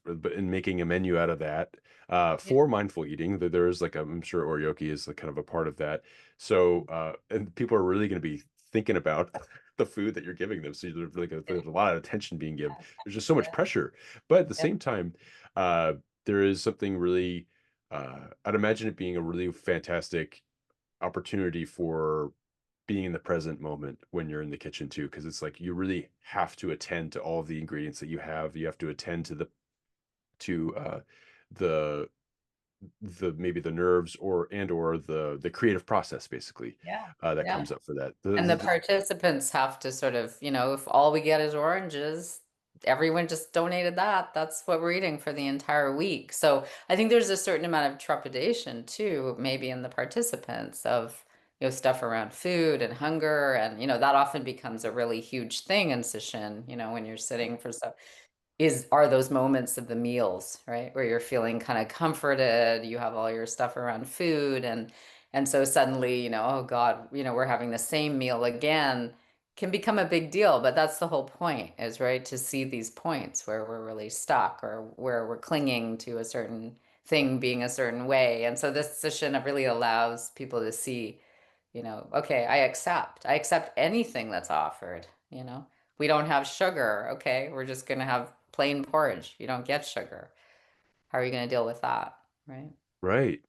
but in making a menu out of that Yeah. for mindful eating, that there is like I'm sure oryoki is like kind of a part of that. So and people are really going to be thinking about the food that you're giving them. So there's really there's a lot of attention being given. There's just so much Yeah. pressure, but at the Yeah. same time, there is something really. I'd imagine it being a really fantastic opportunity for being in the present moment when you're in the kitchen too, because it's like you really have to attend to all of the ingredients that you have. You have to attend to the maybe the nerves or the creative process basically Yeah. that Yeah. comes up for that. And the participants have to sort of, if all we get is oranges, everyone just donated that. That's what we're eating for the entire week. So I think there's a certain amount of trepidation too, maybe in the participants of, stuff around food and hunger. And, that often becomes a really huge thing in session, when you're sitting for stuff are those moments of the meals, right? Where you're feeling kind of comforted, you have all your stuff around food and so suddenly, oh God, we're having the same meal again can become a big deal, but that's the whole point is right to see these points where we're really stuck or where we're clinging to a certain thing being a certain way. And so this session really allows people to see, okay, I accept anything that's offered. We don't have sugar. Okay, we're just gonna have plain porridge. You don't get sugar. How are you gonna deal with that? Right? right.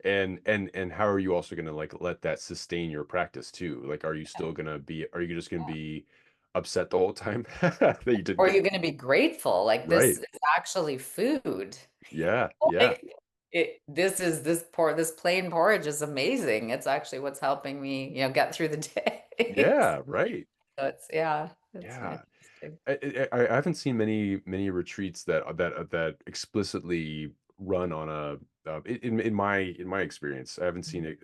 And how are you also going to like let that sustain your practice too? Like, are you just going to Yeah. be upset the whole time that you didn't Or are get you gonna be grateful? Like this right? is actually food. Yeah, yeah, Like this plain porridge is amazing. It's actually what's helping me, get through the day. yeah, right. So it's Yeah. interesting. I haven't seen many retreats that explicitly run on in my experience. I haven't seen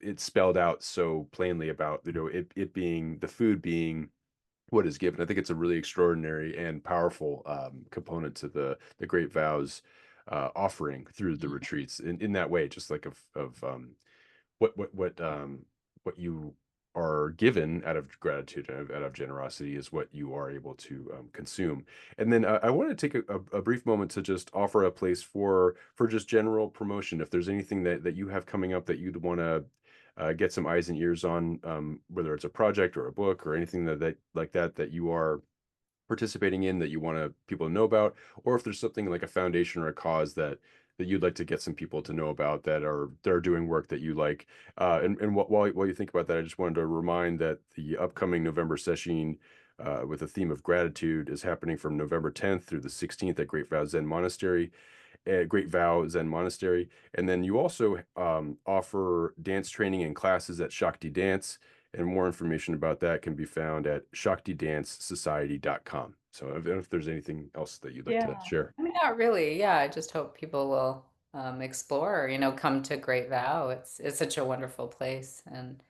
it spelled out so plainly about it being the food being what is given. I think it's a really extraordinary and powerful component to the Great Vows offering through the retreats in that way, just like of what you are given out of gratitude out of generosity is what you are able to consume. And then I want to take a brief moment to just offer a place for just general promotion. If there's anything that you have coming up that you'd want to get some eyes and ears on, whether it's a project or a book or anything that like that you are participating in that you want people to know about, or if there's something like a foundation or a cause that you'd like to get some people to know about that are doing work that you like. And while you think about that, I just wanted to remind that the upcoming November session with the theme of gratitude is happening from November 10th through the 16th at Great Vow Zen Monastery. And then you also offer dance training and classes at Shakti Dance. And more information about that can be found at shaktidancesociety.com. So if there's anything else that you'd like to Yeah. share. I mean, not really. Yeah, I just hope people will. explore, come to Great Vow. It's such a wonderful place, and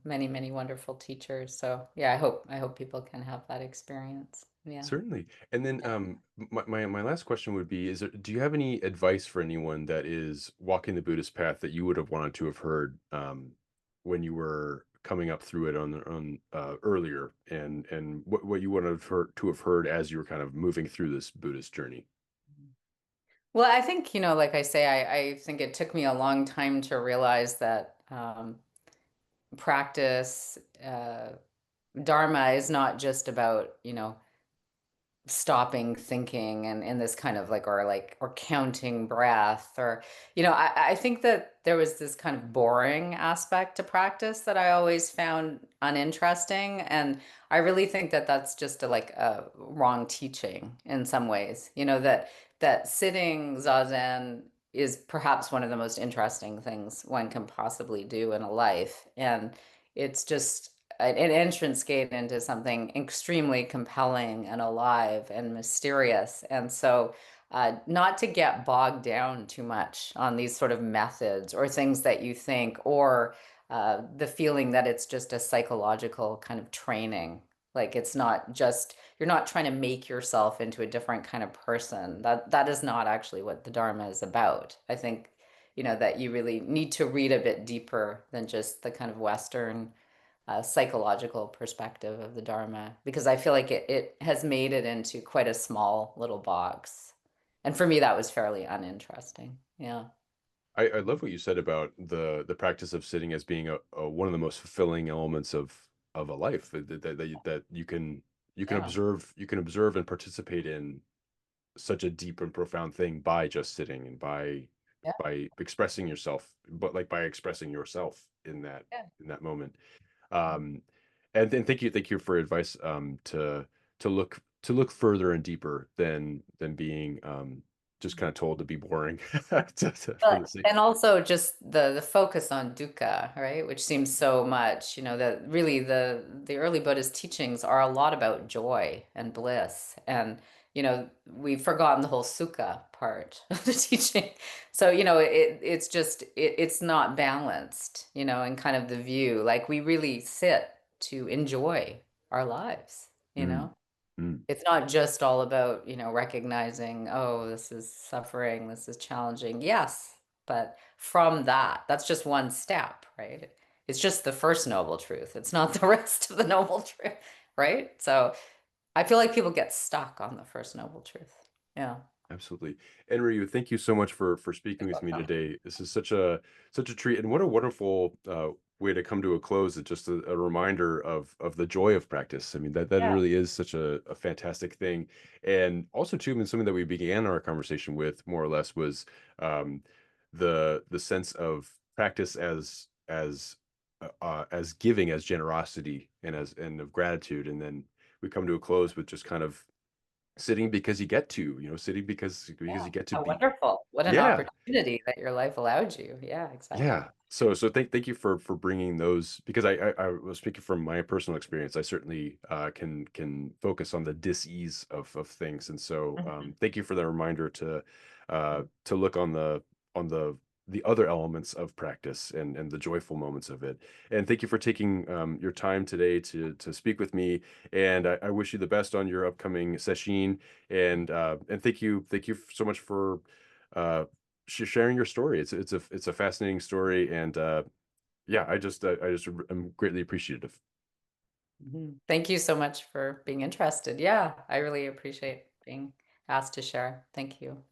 many, many wonderful teachers. So yeah, I hope people can have that experience. Yeah. Certainly. And then Yeah. my last question would be, do you have any advice for anyone that is walking the Buddhist path that you would have wanted to have heard when you were coming up through it on earlier, and what you would have heard to have heard as you were kind of moving through this Buddhist journey? Well, I think, like I say, I think it took me a long time to realize that practice, dharma is not just about, stopping thinking and in this kind of or counting breath, or I think that there was this kind of boring aspect to practice that I always found uninteresting, and I really think that that's just a wrong teaching in some ways, that sitting zazen is perhaps one of the most interesting things one can possibly do in a life, and it's just an entrance gate into something extremely compelling and alive and mysterious. And so, not to get bogged down too much on these sort of methods or things that you think, or the feeling that it's just a psychological kind of training. Like it's not just, you're not trying to make yourself into a different kind of person. That is not actually what the Dharma is about. I think, that you really need to read a bit deeper than just the kind of Western psychological perspective of the Dharma, because I feel like it has made it into quite a small little box. And for me, that was fairly uninteresting. Yeah. I love what you said about the practice of sitting as being a one of the most fulfilling elements of a life that Yeah. you can observe and participate in such a deep and profound thing by just sitting and Yeah. by expressing yourself, but like by expressing yourself Yeah. in that moment. Um, and then thank you for advice to look further and deeper than being just kind of told to be boring for the sake. And also just the focus on dukkha, right? Which seems so much, that really the early Buddhist teachings are a lot about joy and bliss. And, we've forgotten the whole sukha part of the teaching. So, it's just it's not balanced, in kind of the view. Like we really sit to enjoy our lives, you Mm, know? mm, It's not just all about, recognizing, oh, this is suffering, this is challenging. Yes, but from that, that's just one step, right? It's just the first noble truth. It's not the rest of the noble truth, right? So I feel like people get stuck on the first noble truth. Yeah. absolutely. Enryu, thank you so much for speaking You're with me welcome. today. This is such a treat, and what a wonderful way to come to a close. It's just a reminder of the joy of practice. I mean, that Yeah. really is such a fantastic thing. And also too, I mean, something that we began our conversation with more or less was um, the sense of practice as giving, as generosity, and of gratitude. And then we come to a close with just kind of sitting because you get to, sitting because Yeah. you get to How be. wonderful. What an Yeah. opportunity that your life allowed you. Yeah, exactly. Yeah. So thank you for bringing those, because I was speaking from my personal experience. I certainly can focus on the dis-ease of things. And so Mhm. thank you for the reminder to look on the other elements of practice and the joyful moments of it. And thank you for taking your time today to speak with me. And I wish you the best on your upcoming session. And thank you so much for uh sharing your story. It's a fascinating story, and yeah, I just am greatly appreciative. Mhm. Thank you so much for being interested. Yeah, I really appreciate being asked to share. Thank you.